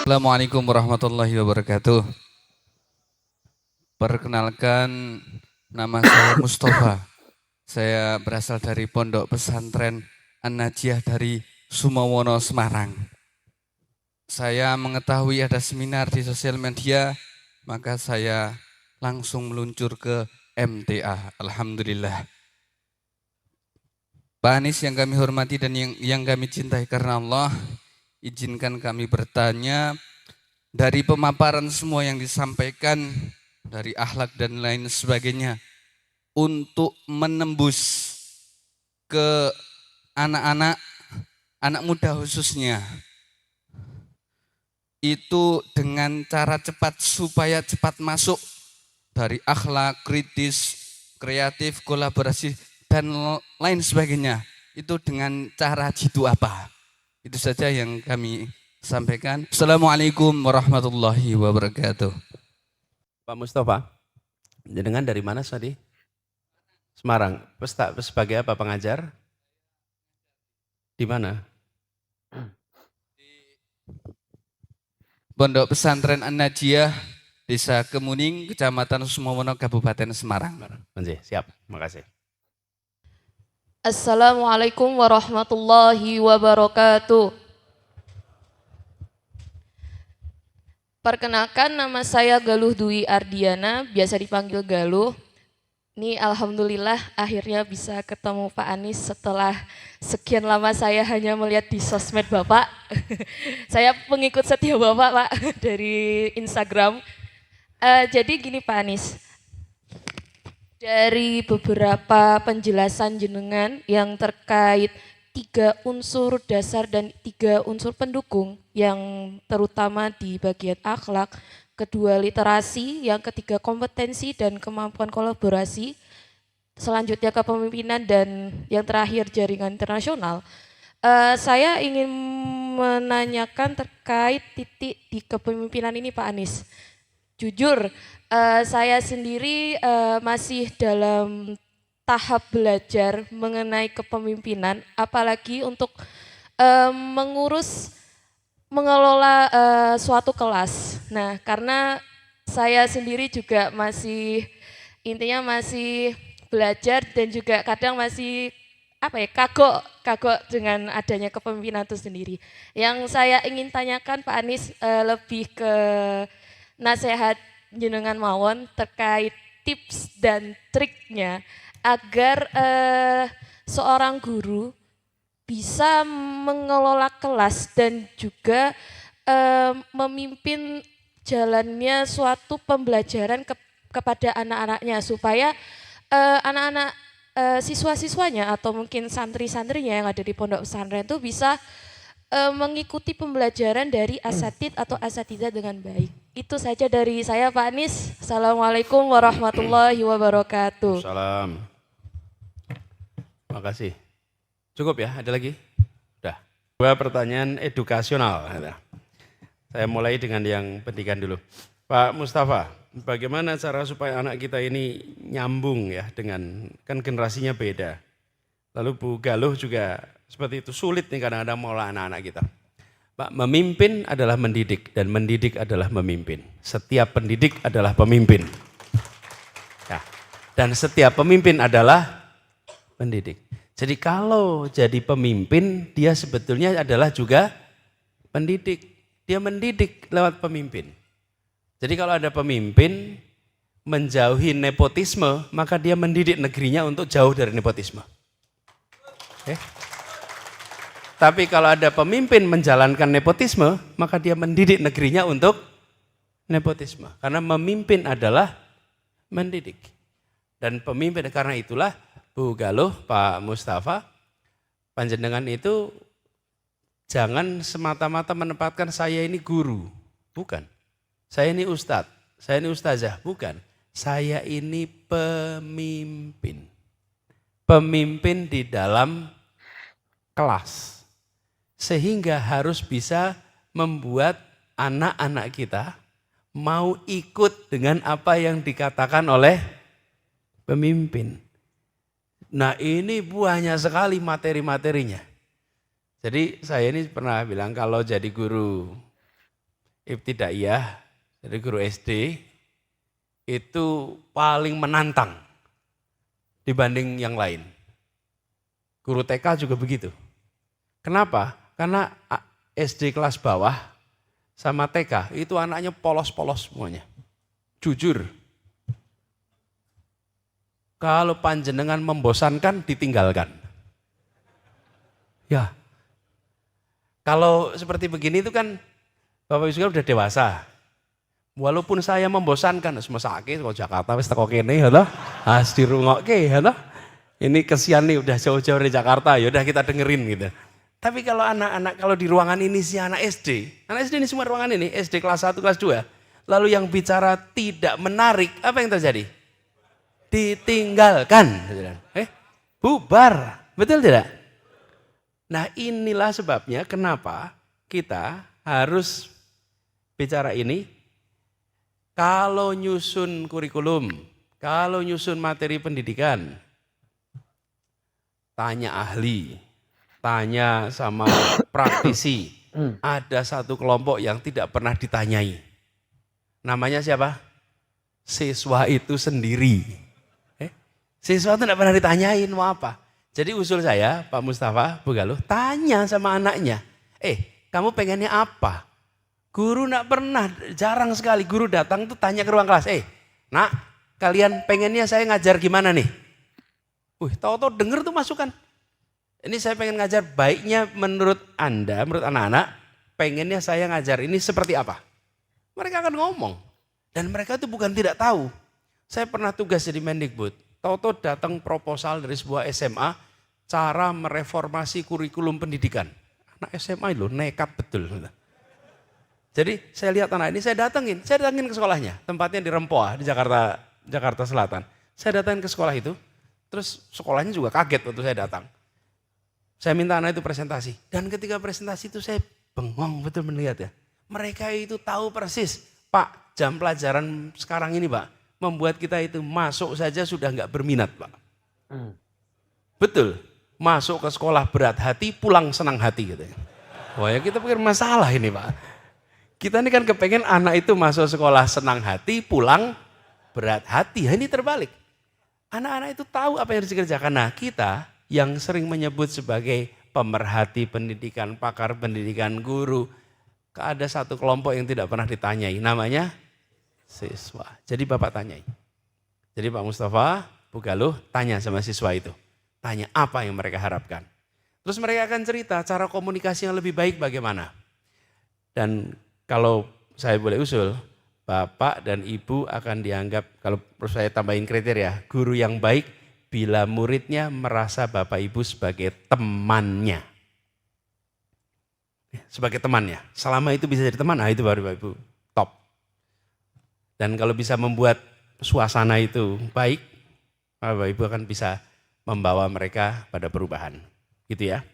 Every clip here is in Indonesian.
Assalamualaikum warahmatullahi wabarakatuh. Perkenalkan, nama saya Mustafa. Saya berasal dari Pondok Pesantren An-Najiyah dari Sumawono, Semarang. Saya mengetahui ada seminar di sosial media, maka saya langsung meluncur ke MTA. Alhamdulillah. Pak Anies yang kami hormati dan yang kami cintai karena Allah, izinkan kami bertanya dari pemaparan semua yang disampaikan, dari akhlak dan lain sebagainya, untuk menembus ke anak-anak, anak muda khususnya, itu dengan cara cepat supaya cepat masuk dari akhlak, kritis, kreatif, kolaborasi, dan lain sebagainya. Itu dengan cara jitu apa? Itu saja yang kami sampaikan. Assalamualaikum warahmatullahi wabarakatuh. Pak Mustafa, jenengan dari mana tadi? Semarang. Sebagai apa, pengajar? Di mana? Pondok Pesantren An-Najiyah, Desa Kemuning, Kecamatan Sumawono, Kabupaten Semarang. Siap, makasih. Assalamualaikum warahmatullahi wabarakatuh. Perkenalkan, nama saya Galuh Dwi Ardiana, biasa dipanggil Galuh. Ini alhamdulillah akhirnya bisa ketemu Pak Anies setelah sekian lama saya hanya melihat di sosmed Bapak. Saya pengikut setia Bapak, Pak, dari Instagram. Jadi gini Pak Anies, dari beberapa penjelasan jenengan yang terkait 3 unsur dasar dan 3 unsur pendukung, yang terutama di bagian akhlak, kedua literasi, yang ketiga kompetensi dan kemampuan kolaborasi, selanjutnya kepemimpinan, dan yang terakhir jaringan internasional. Saya ingin menanyakan terkait titik di kepemimpinan ini Pak Anies. Jujur, saya sendiri masih dalam tahap belajar mengenai kepemimpinan, apalagi untuk mengelola suatu kelas. Nah, karena saya sendiri juga masih belajar dan juga kadang masih kagok dengan adanya kepemimpinan itu sendiri. Yang saya ingin tanyakan Pak Anies lebih ke nasihat jenengan mawon terkait tips dan triknya agar seorang guru bisa mengelola kelas dan juga memimpin jalannya suatu pembelajaran kepada anak-anaknya, supaya anak-anak siswa-siswanya atau mungkin santri-santrinya yang ada di pondok pesantren itu bisa mengikuti pembelajaran dari asatid atau asatidzah dengan baik. Itu saja dari saya Pak Anies. Assalamualaikum warahmatullahi wabarakatuh. Salam. Makasih. Cukup ya, ada lagi? Udah. 2 pertanyaan edukasional. Saya mulai dengan yang pendidikan dulu. Pak Mustafa, bagaimana cara supaya anak kita ini nyambung ya dengan, kan generasinya beda. Lalu Bu Galuh juga seperti itu, sulit nih kadang-kadang mengolah anak-anak kita. Pak, memimpin adalah mendidik dan mendidik adalah memimpin. Setiap pendidik adalah pemimpin. Ya. Dan setiap pemimpin adalah pendidik. Jadi kalau jadi pemimpin, dia sebetulnya adalah juga pendidik. Dia mendidik lewat pemimpin. Jadi kalau ada pemimpin menjauhi nepotisme, maka dia mendidik negerinya untuk jauh dari nepotisme. Okay. Tapi kalau ada pemimpin menjalankan nepotisme, maka dia mendidik negerinya untuk nepotisme. Karena memimpin adalah mendidik. Dan pemimpin, karena itulah Bu Galuh, Pak Mustafa, panjenengan itu jangan semata-mata menempatkan saya ini guru. Bukan. Saya ini ustadz, saya ini ustazah. Bukan. Saya ini pemimpin. Pemimpin di dalam kelas. Sehingga harus bisa membuat anak-anak kita mau ikut dengan apa yang dikatakan oleh pemimpin. Nah ini banyak sekali materi-materinya. Jadi saya ini pernah bilang kalau jadi guru ibtidaiyah, jadi guru SD, itu paling menantang dibanding yang lain. Guru TK juga begitu. Kenapa? Karena SD kelas bawah sama TK itu anaknya polos-polos semuanya. Jujur. Kalau panjenengan membosankan, ditinggalkan. Ya. Kalau seperti begini itu kan Bapak Ibu udah dewasa. Walaupun saya membosankan, semua sakit kalau Jakarta wis teko kene ya toh. Has dirungokke ya toh. Ini kesian nih udah jauh-jauh dari Jakarta, ya udah kita dengerin gitu. Tapi kalau anak-anak kalau di ruangan ini si anak SD ini semua ruangan ini SD kelas 1, kelas 2. Lalu yang bicara tidak menarik, apa yang terjadi? Ditinggalkan. Bubar. Betul tidak? Nah, inilah sebabnya kenapa kita harus bicara ini. Kalau nyusun kurikulum, kalau nyusun materi pendidikan, tanya ahli, tanya sama praktisi. Ada satu kelompok yang tidak pernah ditanyai. Namanya siapa? Siswa itu sendiri. Siswa itu tidak pernah ditanyain mau apa. Jadi usul saya, Pak Mustafa, Bu Galuh, tanya sama anaknya. Kamu pengennya apa? Guru tidak pernah, jarang sekali guru datang tuh tanya ke ruang kelas. Nak, kalian pengennya saya ngajar gimana nih? Tahu-tahu denger tuh masukan. Ini saya pengen ngajar baiknya menurut Anda, menurut anak-anak, pengennya saya ngajar ini seperti apa? Mereka akan ngomong. Dan mereka itu bukan tidak tahu. Saya pernah tugas jadi Mendikbud. Tahu-tahu datang proposal dari sebuah SMA, cara mereformasi kurikulum pendidikan. Anak SMA itu nekat betul. Jadi saya lihat anak ini, saya datangin ke sekolahnya. Tempatnya di Rempoa, di Jakarta Selatan. Saya datangin ke sekolah itu, terus sekolahnya juga kaget waktu saya datang. Saya minta anak itu presentasi. Dan ketika presentasi itu saya bengong betul melihat ya. Mereka itu tahu persis, Pak, jam pelajaran sekarang ini Pak, membuat kita itu masuk saja sudah nggak berminat Pak. Betul, masuk ke sekolah berat hati, pulang senang hati gitu. Wah ya kita pikir masalah ini Pak. Kita ini kan kepengen anak itu masuk sekolah senang hati, pulang berat hati. Ini terbalik. Anak-anak itu tahu apa yang harus dikerjakan. Nah kita yang sering menyebut sebagai pemerhati pendidikan, pakar pendidikan, guru. Ada satu kelompok yang tidak pernah ditanyai. Namanya siswa. Jadi Bapak tanyai. Jadi Pak Mustafa, Bu Galuh tanya sama siswa itu. Tanya apa yang mereka harapkan. Terus mereka akan cerita cara komunikasi yang lebih baik bagaimana. Dan kalau saya boleh usul, Bapak dan Ibu akan dianggap, kalau saya tambahin kriteria, guru yang baik bila muridnya merasa Bapak Ibu sebagai temannya. Sebagai temannya, selama itu bisa jadi teman, itu baru Bapak Ibu top. Dan kalau bisa membuat suasana itu baik, Bapak Ibu akan bisa membawa mereka pada perubahan. Gitu ya.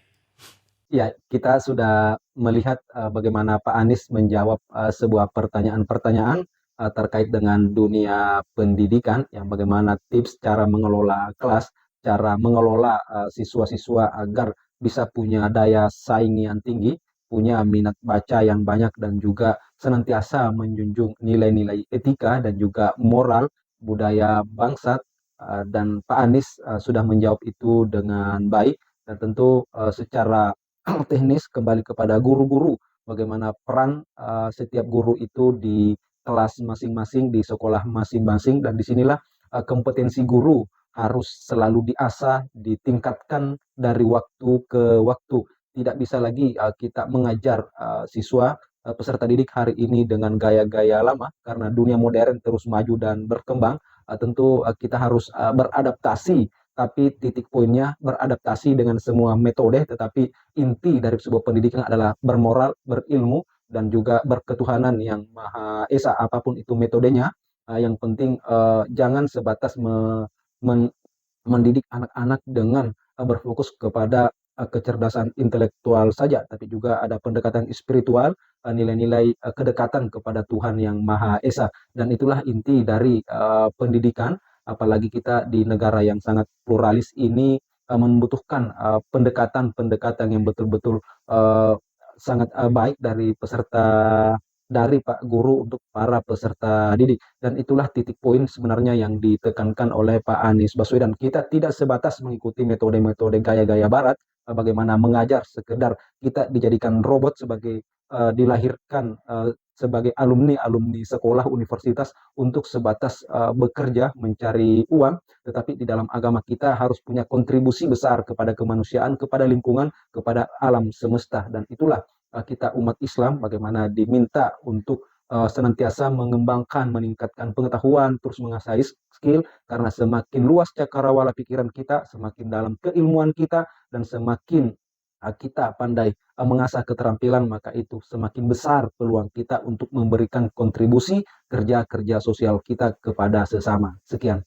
Ya, kita sudah melihat bagaimana Pak Anies menjawab sebuah pertanyaan-pertanyaan terkait dengan dunia pendidikan, yang bagaimana tips cara mengelola kelas, cara mengelola siswa-siswa agar bisa punya daya saing yang tinggi, punya minat baca yang banyak, dan juga senantiasa menjunjung nilai-nilai etika dan juga moral budaya bangsa. Dan Pak Anies sudah menjawab itu dengan baik, dan tentu secara teknis kembali kepada guru-guru, bagaimana peran setiap guru itu di kelas masing-masing, di sekolah masing-masing, dan disinilah kompetensi guru harus selalu diasah, ditingkatkan dari waktu ke waktu. Tidak bisa lagi kita mengajar siswa, peserta didik hari ini dengan gaya-gaya lama, karena dunia modern terus maju dan berkembang. Tentu kita harus beradaptasi, tapi titik poinnya beradaptasi dengan semua metode, tetapi inti dari sebuah pendidikan adalah bermoral, berilmu, dan juga berketuhanan yang Maha Esa, apapun itu metodenya. Yang penting jangan sebatas mendidik anak-anak dengan berfokus kepada kecerdasan intelektual saja, tapi juga ada pendekatan spiritual, nilai-nilai kedekatan kepada Tuhan yang Maha Esa. Dan itulah inti dari pendidikan. Apalagi kita di negara yang sangat pluralis ini membutuhkan pendekatan-pendekatan yang betul-betul sangat baik dari peserta dari Pak Guru untuk para peserta didik. Dan itulah titik poin sebenarnya yang ditekankan oleh Pak Anies Baswedan. Kita tidak sebatas mengikuti metode-metode gaya-gaya barat, bagaimana mengajar sekedar kita dijadikan robot sebagai dilahirkan sebagai alumni-alumni sekolah universitas untuk sebatas bekerja mencari uang, tetapi di dalam agama kita harus punya kontribusi besar kepada kemanusiaan, kepada lingkungan, kepada alam semesta. Dan itulah kita umat Islam bagaimana diminta untuk senantiasa mengembangkan, meningkatkan pengetahuan, terus mengasah skill, karena semakin luas cakrawala pikiran kita, semakin dalam keilmuan kita, dan semakin kita pandai mengasah keterampilan, maka itu semakin besar peluang kita untuk memberikan kontribusi kerja-kerja sosial kita kepada sesama. Sekian.